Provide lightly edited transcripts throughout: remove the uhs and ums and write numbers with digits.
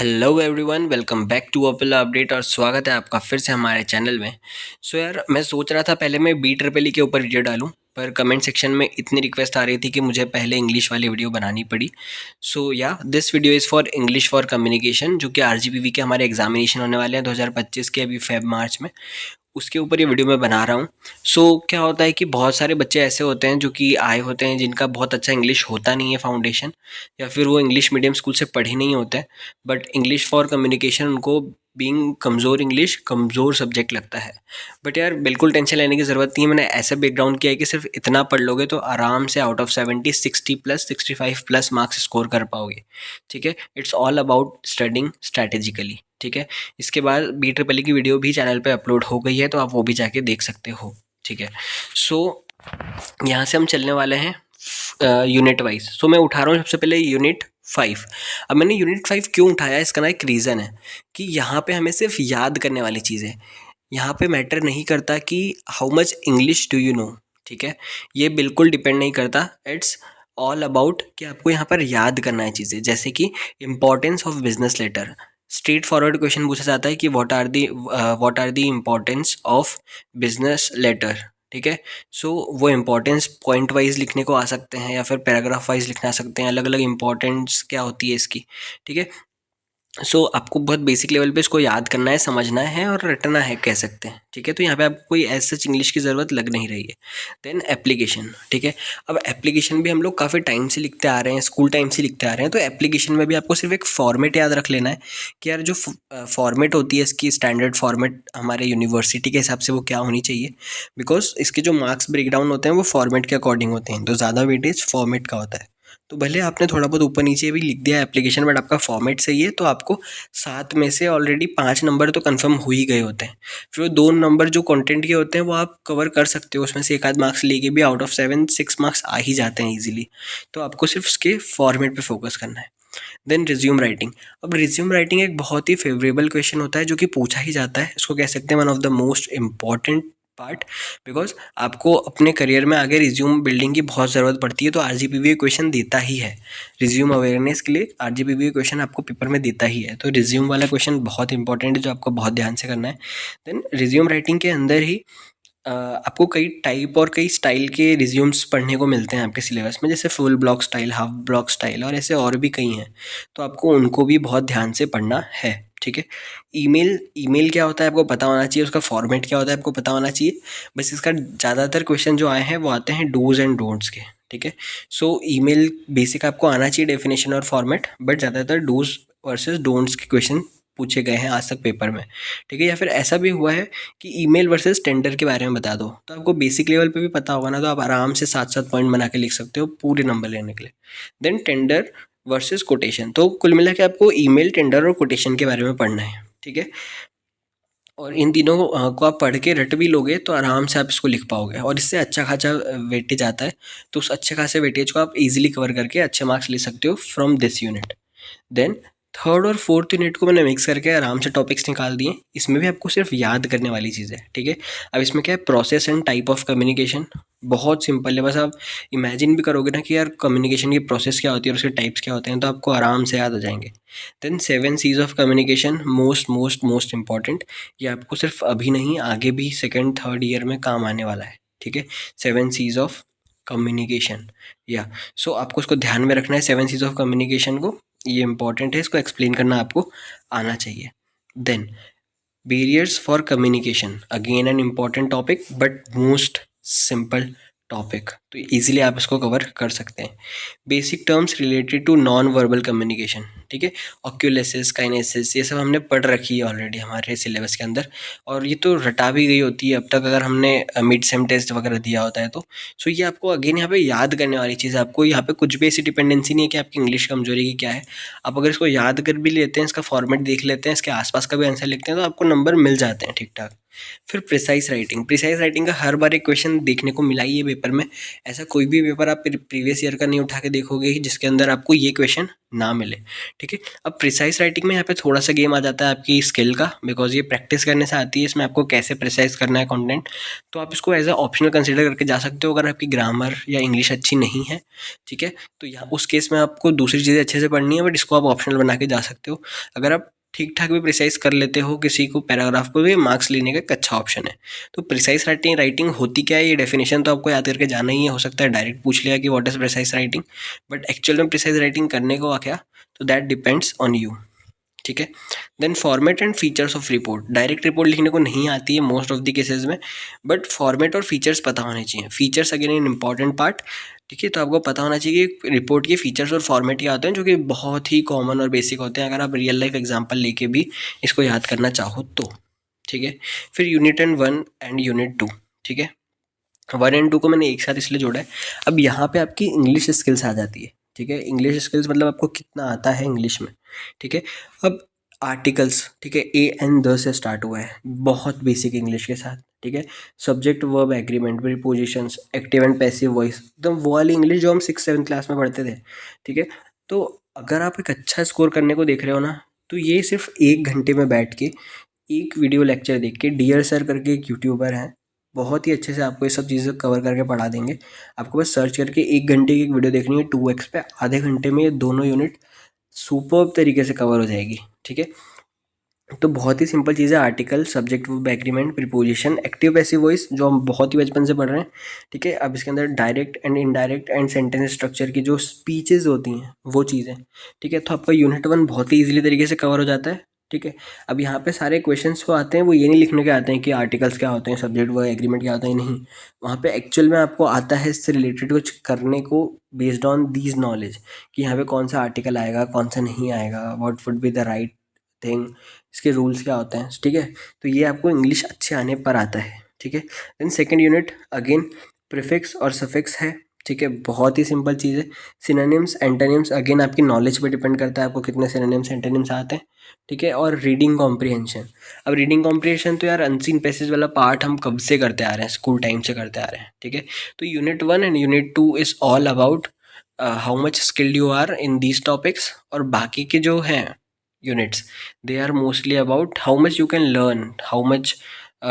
Hello everyone, welcome back to अपिला update और स्वागत है आपका फिर से हमारे चैनल में। यार मैं सोच रहा था पहले मैं बी ट्रिपल ई के ऊपर वीडियो डालूं, पर कमेंट सेक्शन में इतनी रिक्वेस्ट आ रही थी कि मुझे पहले इंग्लिश वाली वीडियो बनानी पड़ी। या this video is for English for communication, जो कि आरजीपीवी के हमारे एग्जामिनेशन होने वाले हैं 2025 के अभी फेब मार्च में। उसके ऊपर ये वीडियो मैं बना रहा हूँ। क्या होता है कि बहुत सारे बच्चे ऐसे होते हैं जो कि आए होते हैं जिनका बहुत अच्छा इंग्लिश होता नहीं है फाउंडेशन, या फिर वो इंग्लिश मीडियम स्कूल से पढ़े नहीं होते हैं, बट इंग्लिश फॉर कम्युनिकेशन उनको बीइंग कमज़ोर इंग्लिश कमज़ोर सब्जेक्ट लगता है। बट यार बिल्कुल टेंशन लेने की ज़रूरत नहीं है। मैंने ऐसा बैकग्राउंड किया है कि सिर्फ इतना पढ़ लोगे तो आराम से out of 70 60 plus 65 plus marks score कर पाओगे। ठीक है, it's all about studying strategically. ठीक है, इसके बाद बी ट्रिपल ई की वीडियो भी चैनल पे अपलोड हो गई है, तो आप वो भी जाके देख सकते हो। ठीक है, यहाँ से हम चलने वाले हैं यूनिट वाइज। मैं उठा रहा हूँ सबसे पहले यूनिट 5। अब मैंने यूनिट 5 क्यों उठाया, इसका ना एक रीज़न है कि यहाँ पे हमें सिर्फ याद करने वाली चीज़ है। यहाँ पे मैटर नहीं करता कि how much English do you know. ठीक है, ये बिल्कुल डिपेंड नहीं करता। इट्स ऑल अबाउट कि आपको यहाँ पर याद करना है चीज़ें, जैसे कि importance of business letter. Straightforward question पूछा जाता है कि what are the importance of business letter. ठीक है, वो इम्पोर्टेंस पॉइंट वाइज लिखने को आ सकते हैं या फिर पैराग्राफ वाइज लिखने आ सकते हैं, अलग अलग इम्पोर्टेंस क्या होती है इसकी। ठीक है, आपको बहुत बेसिक लेवल पे इसको याद करना है, समझना है और रटना है, कह सकते हैं। ठीक है, तो यहाँ पे आपको कोई ऐसा इंग्लिश की ज़रूरत लग नहीं रही है। Then application. ठीक है, अब एप्लीकेशन भी हम लोग काफ़ी टाइम से लिखते आ रहे हैं, स्कूल टाइम से लिखते आ रहे हैं, तो एप्लीकेशन में भी आपको सिर्फ एक फॉर्मेट याद रख लेना है कि यार जो फॉर्मेट होती है इसकी, स्टैंडर्ड फॉर्मेट हमारे यूनिवर्सिटी के हिसाब से वो क्या होनी चाहिए। बिकॉज इसके जो मार्क्स ब्रेकडाउन होते हैं वो फॉर्मेट के अकॉर्डिंग होते हैं, तो ज़्यादा वेटेज फॉर्मेट का होता है। तो भले आपने थोड़ा बहुत ऊपर नीचे भी लिख दिया एप्लीकेशन, बट आपका फॉर्मेट सही है तो आपको 7 में से ऑलरेडी 5 नंबर तो कंफर्म हो ही गए होते हैं। फिर वो 2 नंबर जो कंटेंट के होते हैं वो आप कवर कर सकते हो, उसमें से एक आध मार्क्स लेके भी आउट ऑफ 7 6 मार्क्स आ ही जाते हैं ईजिली। तो आपको सिर्फ उसके फॉर्मेट पे फोकस करना है। Then resume writing. अब रिज्यूम राइटिंग एक बहुत ही फेवरेबल क्वेश्चन होता है जो कि पूछा ही जाता है। इसको कह सकते हैं one of the most important part, because आपको अपने करियर में आगे रिज्यूम बिल्डिंग की बहुत ज़रूरत पड़ती है, तो आरजीपीवी क्वेश्चन देता ही है। रिज्यूम अवेयरनेस के लिए आरजीपीवी क्वेश्चन आपको पेपर में देता ही है, तो रिज्यूम वाला क्वेश्चन बहुत इंपॉर्टेंट है जो आपको बहुत ध्यान से करना है। देन रिज्यूम राइटिंग के अंदर ही आपको कई टाइप और कई स्टाइल के रिज्यूम्स पढ़ने को मिलते हैं आपके सिलेबस में, जैसे full block style, half block style और ऐसे और भी कई हैं, तो आपको उनको भी बहुत ध्यान से पढ़ना है। ठीक है, ईमेल क्या होता है आपको पता होना चाहिए, उसका फॉर्मेट क्या होता है आपको पता होना चाहिए। बस इसका ज़्यादातर क्वेश्चन जो आए हैं वो आते हैं डूज एंड डोंट्स के। ठीक है, ईमेल बेसिक आपको आना चाहिए, डेफिनेशन और फॉर्मेट, बट ज़्यादातर डूज वर्सेस डोंट्स के क्वेश्चन पूछे गए हैं आज तक पेपर में। ठीक है, या फिर ऐसा भी हुआ है कि ईमेल वर्सेस टेंडर के बारे में बता दो, तो आपको बेसिक लेवल पे भी पता होगा ना, तो आप आराम से 7 पॉइंट बना के लिख सकते हो पूरे नंबर लेने के लिए। देन टेंडर वर्सेस कोटेशन, तो कुल मिला के आपको ईमेल, टेंडर और कोटेशन के बारे में पढ़ना है। ठीक है, और इन तीनों को आप पढ़ के रट भी लोगे तो आराम से आप इसको लिख पाओगे, और इससे अच्छा खासा वेटेज आता है, तो उस अच्छे खासे वेटेज को आप इजीली कवर करके अच्छे मार्क्स ले सकते हो from this unit. Then third और फोर्थ यूनिट को मैंने मिक्स करके आराम से टॉपिक्स निकाल दिए। इसमें भी आपको सिर्फ याद करने वाली चीज़ है। ठीक है, अब इसमें क्या है, process and type of communication. बहुत सिंपल है, बस आप इमेजिन भी करोगे ना कि यार कम्युनिकेशन की प्रोसेस क्या होती है और उसके टाइप्स क्या होते हैं, तो आपको आराम से याद हो जाएंगे। Then 7 Cs of communication, most most most important. ये आपको सिर्फ अभी नहीं, आगे भी सेकेंड थर्ड ईयर में काम आने वाला है। ठीक है, 7 सीज ऑफ कम्युनिकेशन। आपको उसको ध्यान में रखना है 7 सीज ऑफ कम्युनिकेशन को, ये इंपॉर्टेंट है, इसको एक्सप्लेन करना आपको आना चाहिए। Then barriers for communication, again an important topic but most simple topic, तो इजीली आप इसको कवर कर सकते हैं। Basic terms related to non verbal communication. ठीक है, ऑक्यूलेसिस, काइनेसिस, ये सब हमने पढ़ रखी है ऑलरेडी हमारे सिलेबस के अंदर, और ये तो रटा भी गई होती है अब तक अगर हमने मिड सेम टेस्ट वगैरह दिया होता है तो। ये आपको अगेन यहाँ पे याद करने वाली चीज़ है। आपको यहाँ पे कुछ भी ऐसी डिपेंडेंसी नहीं है कि आपकी इंग्लिश कमजोरी की क्या है। आप अगर इसको याद कर भी लेते हैं, इसका फॉर्मेट देख लेते हैं, इसके आसपास का भी आंसर लिखते हैं, तो आपको नंबर मिल जाते हैं ठीक ठाक। फिर प्रिसाइज राइटिंग का हर बार एक क्वेश्चन देखने को मिला ही है पेपर में। ऐसा कोई भी पेपर आप प्रीवियस ईयर का नहीं उठा के देखोगे जिसके अंदर आपको ये क्वेश्चन ना मिले। ठीक है, अब प्रिसाइज राइटिंग में यहाँ पे थोड़ा सा गेम आ जाता है आपकी स्किल का, बिकॉज ये प्रैक्टिस करने से आती है, इसमें आपको कैसे प्रिसाइज करना है कंटेंट। तो आप इसको एज अ ऑप्शनल कंसिडर करके जा सकते हो अगर आपकी ग्रामर या इंग्लिश अच्छी नहीं है। ठीक है, तो यहाँ उस केस में आपको दूसरी चीज़ें अच्छे से पढ़नी है, बट इसको आप ऑप्शनल बना के जा सकते हो। अगर आप ठीक ठाक भी प्रिसाइज कर लेते हो किसी को पैराग्राफ को, तो ये मार्क्स लेने का एक अच्छा ऑप्शन है। तो प्रिसाइज राइटिंग होती क्या है, ये डेफिनेशन तो आपको याद करके जाना ही है। हो सकता है डायरेक्ट पूछ लिया कि what is precise writing, but actual में प्रिसाइज राइटिंग करने को क्या, तो दैट डिपेंड्स ऑन यू। ठीक है, then format and features of report. Direct report लिखने को नहीं आती है मोस्ट ऑफ द केसेस में, बट फॉर्मेट और फीचर्स पता होने चाहिए। Features again in important part. ठीक है, तो आपको पता होना चाहिए कि रिपोर्ट के फीचर्स और फॉर्मेट क्या होते हैं, जो कि बहुत ही कॉमन और बेसिक होते हैं अगर आप रियल लाइफ एग्जांपल लेके भी इसको याद करना चाहो तो। ठीक है, फिर यूनिट 1 एंड यूनिट 2। ठीक है, 1 एंड 2 को मैंने एक साथ इसलिए जोड़ा है। अब यहाँ पे आपकी इंग्लिश स्किल्स आ जाती है। ठीक है, इंग्लिश स्किल्स मतलब आपको कितना आता है इंग्लिश में। ठीक है, अब आर्टिकल्स, ठीक है, ए एंड द से स्टार्ट हुआ है, बहुत बेसिक इंग्लिश के साथ। ठीक है, subject verb agreement, prepositions, active and passive voice, एकदम वो वाली इंग्लिश जो हम 6-7 क्लास में पढ़ते थे। ठीक है, तो अगर आप एक अच्छा स्कोर करने को देख रहे हो ना, तो ये सिर्फ 1 घंटे में बैठ के एक वीडियो लेक्चर देख के, डियर सर करके एक यूट्यूबर हैं, बहुत ही अच्छे से आपको ये सब चीज़ें कवर करके पढ़ा देंगे। आपको बस सर्च करके 1 घंटे की एक वीडियो देखनी है 2x पे, आधे घंटे में ये दोनों यूनिट सुपर्ब तरीके से कवर हो जाएगी। ठीक है, तो बहुत ही सिंपल चीज़ है, article, subject verb agreement, preposition, active passive voice जो हम बहुत ही बचपन से पढ़ रहे हैं। ठीक है, अब इसके अंदर direct and indirect and sentence structure की जो स्पीचेज होती हैं वो चीज़ें। ठीक है, तो आपका यूनिट 1 बहुत ही ईजिली तरीके से कवर हो जाता है। ठीक है, अब यहाँ पे सारे क्वेश्चंस जो आते हैं वो ये नहीं लिखने के आते हैं कि आर्टिकल्स क्या होते हैं, सब्जेक्ट वर्ब एग्रीमेंट क्या होता है, नहीं। वहाँ पे एक्चुअल में आपको आता है इससे रिलेटेड कुछ करने को, बेस्ड ऑन दीज नॉलेज, कि यहाँ पे कौन सा आर्टिकल आएगा, कौन सा नहीं आएगा, what would be the right thing, इसके रूल्स क्या होते हैं। ठीक है, तो ये आपको इंग्लिश अच्छे आने पर आता है। ठीक है, then second unit again prefix और सफिक्स है। ठीक है, बहुत ही सिंपल चीज़ है। सिनोनिम्स एंटोनिम्स अगेन आपकी नॉलेज पे डिपेंड करता है, आपको कितने सिनोनिम्स एंटोनिम्स आते हैं। ठीक है, और रीडिंग कॉम्प्रिहेंशन। अब रीडिंग कॉम्प्रिहेंशन तो यार अनसीन पैसेज वाला पार्ट हम कब से करते आ रहे हैं, स्कूल टाइम से करते आ रहे हैं। ठीक है, तो unit 1 and unit 2 is all about how much skilled you are in these topics, और बाकी के जो हैं units, they are mostly about how much you can learn, how much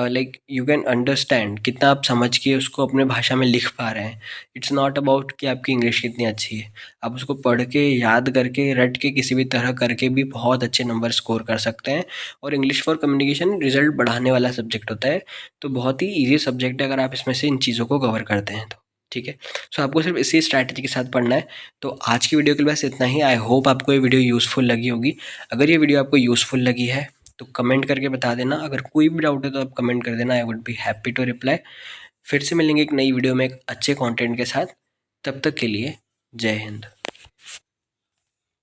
like you can understand, कितना आप समझ के उसको अपने भाषा में लिख पा रहे हैं। इट्स नॉट अबाउट कि आपकी इंग्लिश कितनी अच्छी है। आप उसको पढ़ के, याद करके, रट के, किसी भी तरह करके भी बहुत अच्छे नंबर स्कोर कर सकते हैं। और इंग्लिश फॉर कम्युनिकेशन रिजल्ट बढ़ाने वाला सब्जेक्ट होता है, तो बहुत ही ईजी सब्जेक्ट है अगर आप इसमें से इन चीज़ों को कवर करते हैं तो। ठीक है, सो आपको सिर्फ इसी स्ट्रैटेजी के साथ पढ़ना है। तो आज की वीडियो के लिए बस इतना ही। आई होप आपको ये वीडियो यूज़फुल लगी होगी। अगर ये वीडियो आपको यूज़फुल लगी है तो कमेंट करके बता देना। अगर कोई भी डाउट है तो आप कमेंट कर देना, I would be happy to reply. फिर से मिलेंगे एक नई वीडियो में एक अच्छे कंटेंट के साथ। तब तक के लिए जय हिंद।